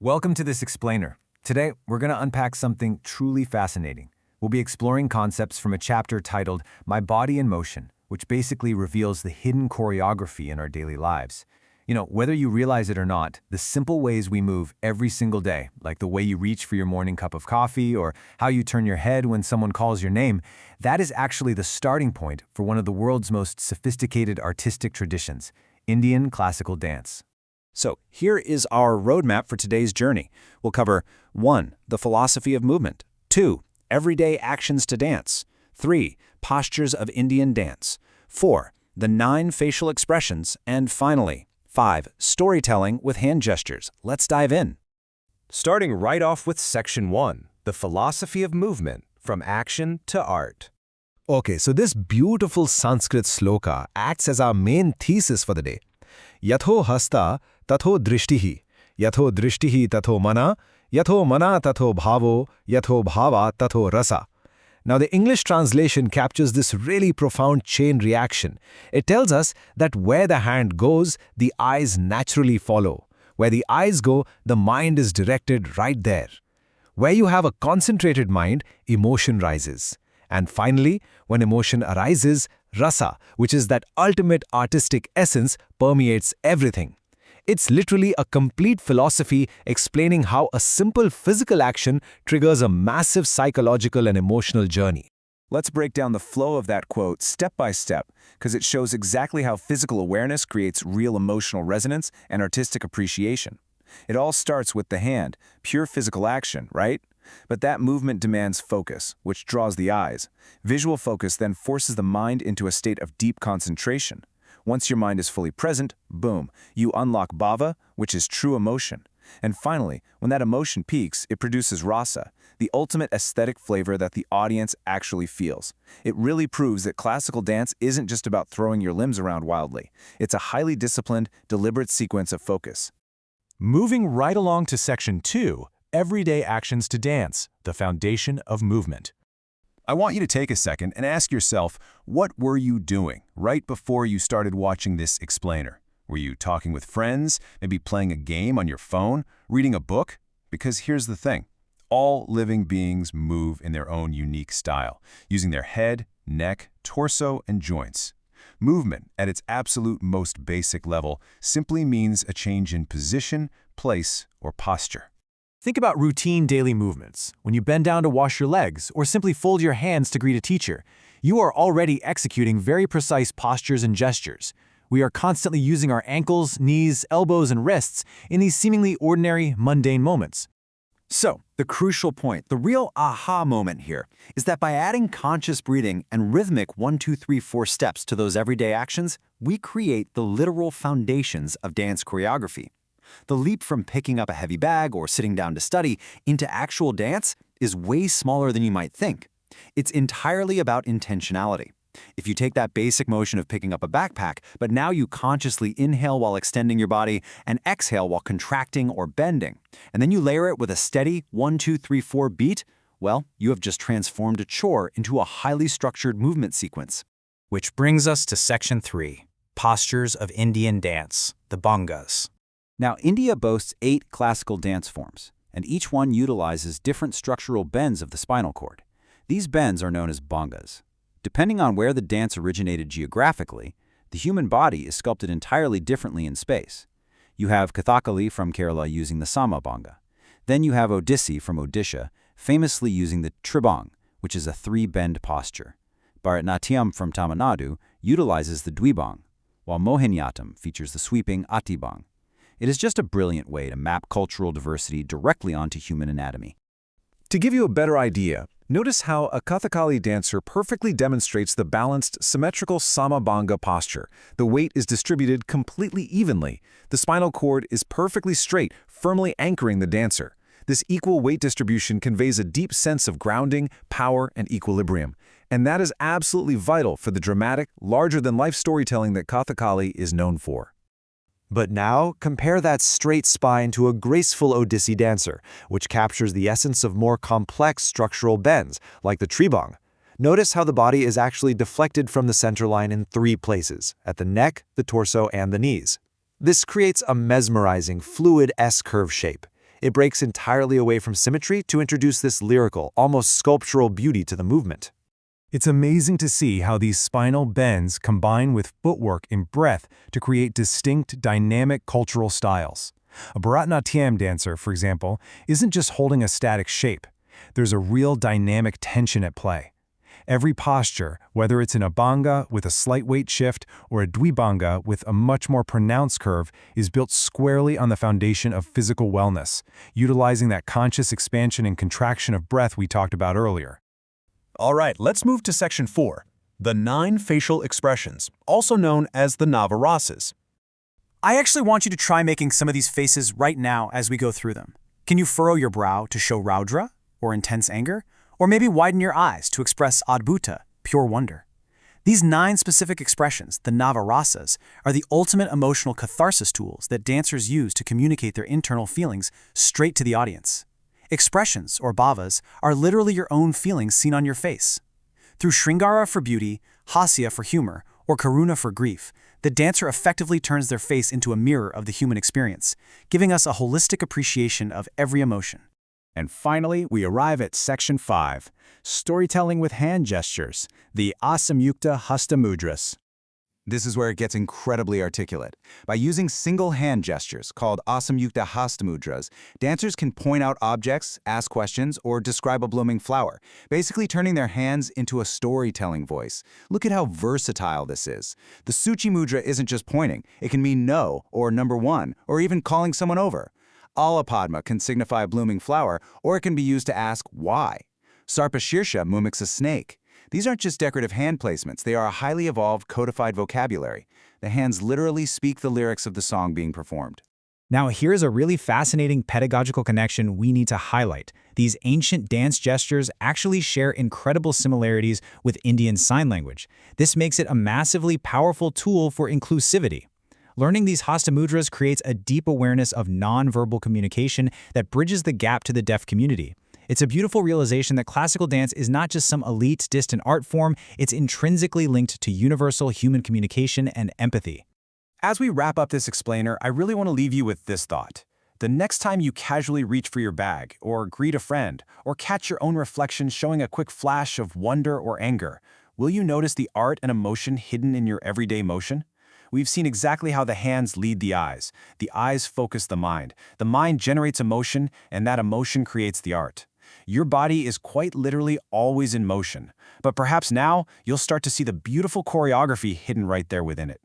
Welcome to this explainer. Today, we're going to unpack something truly fascinating. We'll be exploring concepts from a chapter titled My Body in Motion, which basically reveals the hidden choreography in our daily lives. Whether you realize it or not, the simple ways we move every single day, like the way you reach for your morning cup of coffee or how you turn your head when someone calls your name, that is actually the starting point for one of the world's most sophisticated artistic traditions, Indian classical dance. So here is our roadmap for today's journey. We'll cover 1. The philosophy of movement. 2. Everyday actions to dance. 3. Postures of Indian dance. 4. The 9 facial expressions. And finally, 5. Storytelling with hand gestures. Let's dive in. Starting right off with Section 1, the philosophy of movement, from action to art. Okay, so this beautiful Sanskrit sloka acts as our main thesis for the day. Yatho hasta tatho drishtihi, yatho drishtihi tatho mana tatho bhavo, yatho bhava tatho rasa. Now the English translation captures this really profound chain reaction. It tells us that where the hand goes, the eyes naturally follow. Where the eyes go, the mind is directed right there. Where you have a concentrated mind, emotion rises. And finally, when emotion arises, rasa, which is that ultimate artistic essence, permeates everything. It's literally a complete philosophy explaining how a simple physical action triggers a massive psychological and emotional journey. Let's break down the flow of that quote step by step, because it shows exactly how physical awareness creates real emotional resonance and artistic appreciation. It all starts with the hand, pure physical action, right? But that movement demands focus, which draws the eyes. Visual focus then forces the mind into a state of deep concentration. Once your mind is fully present, boom, you unlock bhava, which is true emotion. And finally, when that emotion peaks, it produces rasa, the ultimate aesthetic flavor that the audience actually feels. It really proves that classical dance isn't just about throwing your limbs around wildly. It's a highly disciplined, deliberate sequence of focus. Moving right along to Section 2, everyday actions to dance, the foundation of movement. I want you to take a second and ask yourself, what were you doing right before you started watching this explainer? Were you talking with friends, maybe playing a game on your phone, reading a book? Because here's the thing, all living beings move in their own unique style, using their head, neck, torso, and joints. Movement, at its absolute most basic level, simply means a change in position, place, or posture. Think about routine daily movements. When you bend down to wash your legs or simply fold your hands to greet a teacher, you are already executing very precise postures and gestures. We are constantly using our ankles, knees, elbows, and wrists in these seemingly ordinary, mundane moments. So, the crucial point, the real aha moment here, is that by adding conscious breathing and rhythmic 1, 2, 3, 4 steps to those everyday actions, we create the literal foundations of dance choreography. The leap from picking up a heavy bag or sitting down to study into actual dance is way smaller than you might think. It's entirely about intentionality. If you take that basic motion of picking up a backpack, but now you consciously inhale while extending your body and exhale while contracting or bending, and then you layer it with a steady 1, 2, 3, 4 beat, well, you have just transformed a chore into a highly structured movement sequence. Which brings us to Section 3, Postures of Indian Dance, the Bhangas. Now, India boasts 8 classical dance forms, and each one utilizes different structural bends of the spinal cord. These bends are known as bhangas. Depending on where the dance originated geographically, the human body is sculpted entirely differently in space. You have Kathakali from Kerala using the Samabhanga. Then you have Odissi from Odisha, famously using the Tribhang, which is a 3-bend posture. Bharatanatyam from Tamil Nadu utilizes the Dvibhang, while Mohiniyattam features the sweeping Atibhang. It is just a brilliant way to map cultural diversity directly onto human anatomy. To give you a better idea, notice how a Kathakali dancer perfectly demonstrates the balanced, symmetrical Samabhanga posture. The weight is distributed completely evenly. The spinal cord is perfectly straight, firmly anchoring the dancer. This equal weight distribution conveys a deep sense of grounding, power, and equilibrium. And that is absolutely vital for the dramatic, larger-than-life storytelling that Kathakali is known for. But now, compare that straight spine to a graceful Odissi dancer, which captures the essence of more complex structural bends, like the Tribhang. Notice how the body is actually deflected from the center line in 3 places, at the neck, the torso, and the knees. This creates a mesmerizing, fluid S-curve shape. It breaks entirely away from symmetry to introduce this lyrical, almost sculptural beauty to the movement. It's amazing to see how these spinal bends combine with footwork and breath to create distinct, dynamic cultural styles. A Bharatanatyam dancer, for example, isn't just holding a static shape. There's a real dynamic tension at play. Every posture, whether it's an abhanga with a slight weight shift or a dvibhanga with a much more pronounced curve, is built squarely on the foundation of physical wellness, utilizing that conscious expansion and contraction of breath we talked about earlier. All right, let's move to section 4, the 9 facial expressions, also known as the navarasas. I actually want you to try making some of these faces right now as we go through them. Can you furrow your brow to show raudra, or intense anger? Or maybe widen your eyes to express adbhuta, pure wonder? These 9 specific expressions, the navarasas, are the ultimate emotional catharsis tools that dancers use to communicate their internal feelings straight to the audience. Expressions, or bhavas, are literally your own feelings seen on your face. Through Shringara for beauty, Hasya for humor, or Karuna for grief, the dancer effectively turns their face into a mirror of the human experience, giving us a holistic appreciation of every emotion. And finally, we arrive at section 5, storytelling with hand gestures, the Asamyukta Hasta Mudras. This is where it gets incredibly articulate. By using single hand gestures, called Asamyukta Hastamudras, dancers can point out objects, ask questions, or describe a blooming flower, basically turning their hands into a storytelling voice. Look at how versatile this is. The Suchi Mudra isn't just pointing. It can mean no, or number 1, or even calling someone over. Alapadma can signify a blooming flower, or it can be used to ask why. Sarpashirsha mimics a snake. These aren't just decorative hand placements, they are a highly evolved, codified vocabulary. The hands literally speak the lyrics of the song being performed. Now, here's a really fascinating pedagogical connection we need to highlight. These ancient dance gestures actually share incredible similarities with Indian Sign Language. This makes it a massively powerful tool for inclusivity. Learning these Hasta Mudras creates a deep awareness of nonverbal communication that bridges the gap to the deaf community. It's a beautiful realization that classical dance is not just some elite, distant art form, it's intrinsically linked to universal human communication and empathy. As we wrap up this explainer, I really want to leave you with this thought. The next time you casually reach for your bag, or greet a friend, or catch your own reflection showing a quick flash of wonder or anger, will you notice the art and emotion hidden in your everyday motion? We've seen exactly how the hands lead the eyes focus the mind generates emotion, and that emotion creates the art. Your body is quite literally always in motion, but perhaps now you'll start to see the beautiful choreography hidden right there within it.